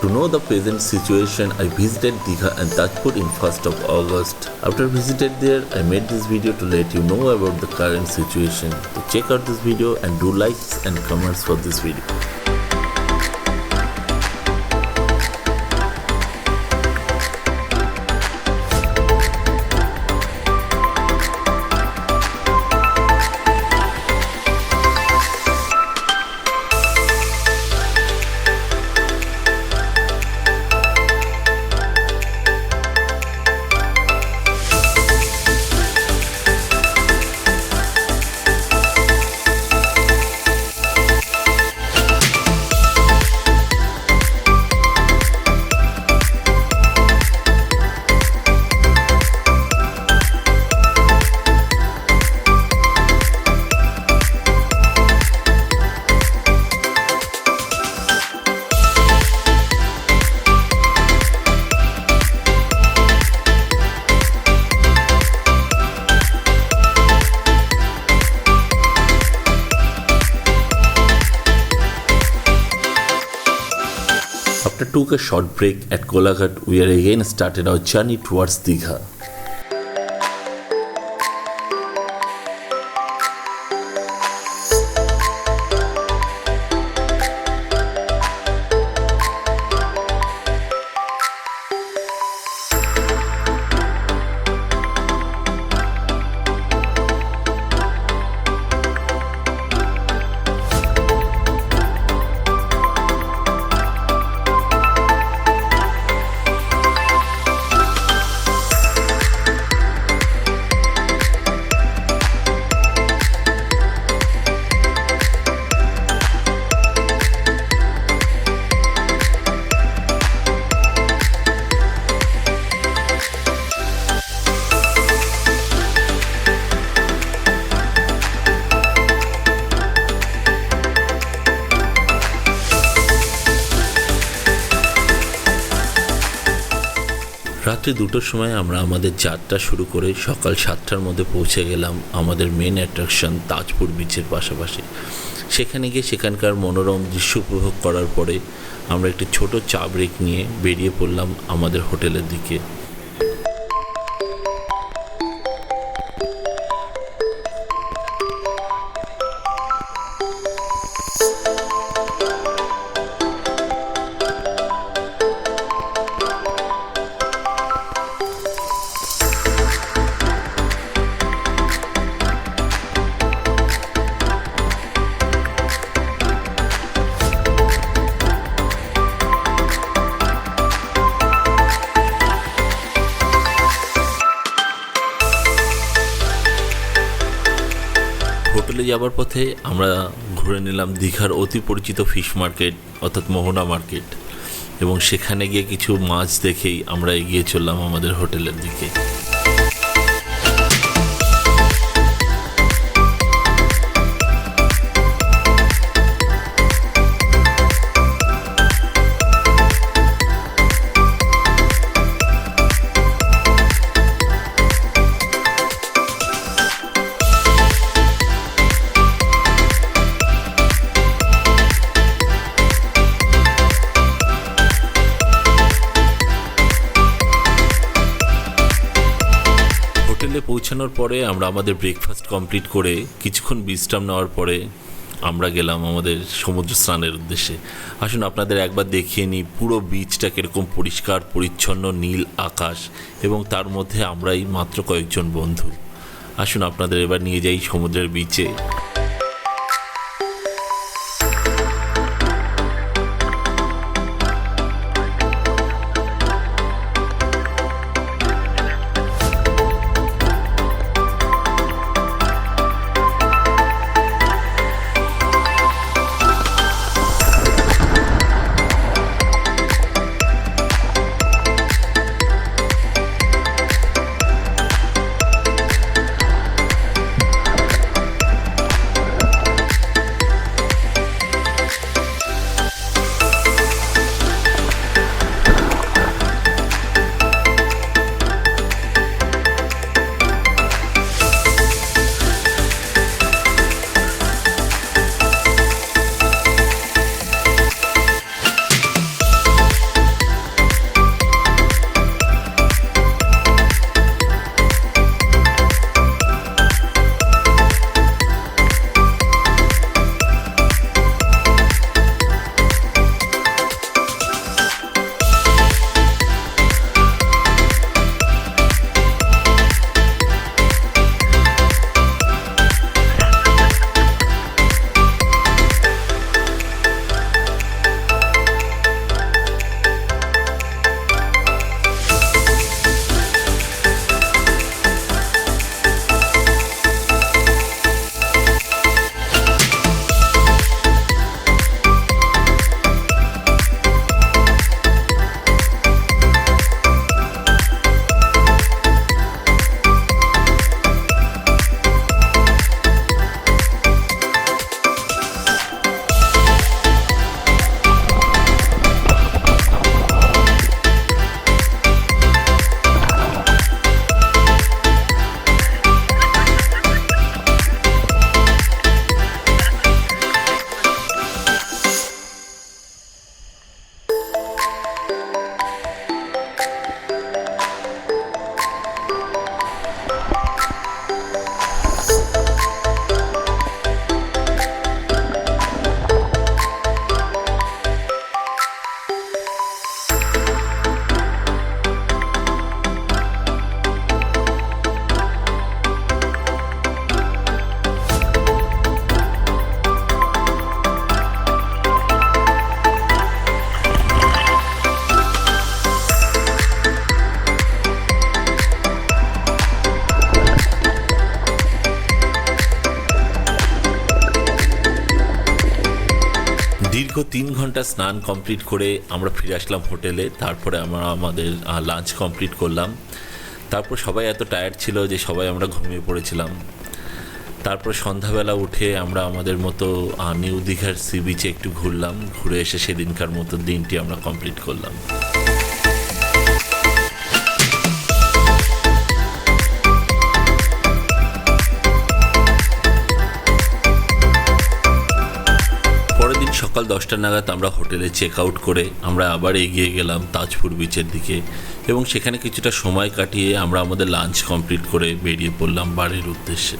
To know the present situation, I visited Digha and Tajpur in 1st of August. After visited there, I made this video to let you know about the current situation. So check out this video and do likes and comments for this video. After took a short break at Kolkata, we are again started our journey towards Digha. রাত্রি 2টোর সময় আমরা আমাদের যাত্রা শুরু করে সকাল 7টার মধ্যে পৌঁছে গেলাম আমাদের মেন অ্যাট্রাকশন তাজপুর বিচের পাশাপাশি। সেখানে গিয়ে সেখানকার মনোরম দৃশ্য উপভোগ করার পরে আমরা একটি ছোট চা ব্রেক নিয়ে বেরিয়ে পড়লাম আমাদের হোটেলের দিকে। হোটেলে যাবার পথে আমরা ঘুরে নিলাম দীঘার অতি পরিচিত ফিশ মার্কেট অর্থাৎ মোহনা মার্কেট, এবং সেখানে গিয়ে কিছু মাছ দেখেই আমরা এগিয়ে চললাম আমাদের হোটেলের দিকে। পৌঁছানোর পরে আমরা আমাদের ব্রেকফাস্ট কমপ্লিট করে কিছুক্ষণ বিশ্রাম নেওয়ার পরে আমরা গেলাম আমাদের সমুদ্র স্নানের উদ্দেশ্যে। আসুন আপনাদের একবার দেখিয়ে নিই পুরো বিচটা কীরকম পরিষ্কার পরিচ্ছন্ন, নীল আকাশ, এবং তার মধ্যে আমরাই মাত্র কয়েকজন বন্ধু। আসুন আপনাদের এবার নিয়ে যাই সমুদ্রের বিচে। দীর্ঘ 3 ঘন্টা স্নান কমপ্লিট করে আমরা ফিরে আসলাম হোটেলে। তারপরে আমরা আমাদের লাঞ্চ কমপ্লিট করলাম। তারপর সবাই এত টায়ার্ড ছিল যে সবাই আমরা ঘুমিয়ে পড়েছিলাম। তারপর সন্ধ্যাবেলা উঠে আমরা আমাদের মতো নিউ দীঘার সি বিচে একটু ঘুরলাম, ঘুরে এসে সেদিনকার মতো দিনটি আমরা কমপ্লিট করলাম। পরের দিন সকাল 10টা নাগাদ আমরা হোটেলে চেক আউট করে আমরা আবার এগিয়ে গেলাম তাজপুর বিচের দিকে, এবং সেখানে কিছুটা সময় কাটিয়ে আমরা আমাদের লাঞ্চ কমপ্লিট করে বেরিয়ে পড়লাম বাড়ির উদ্দেশ্যে।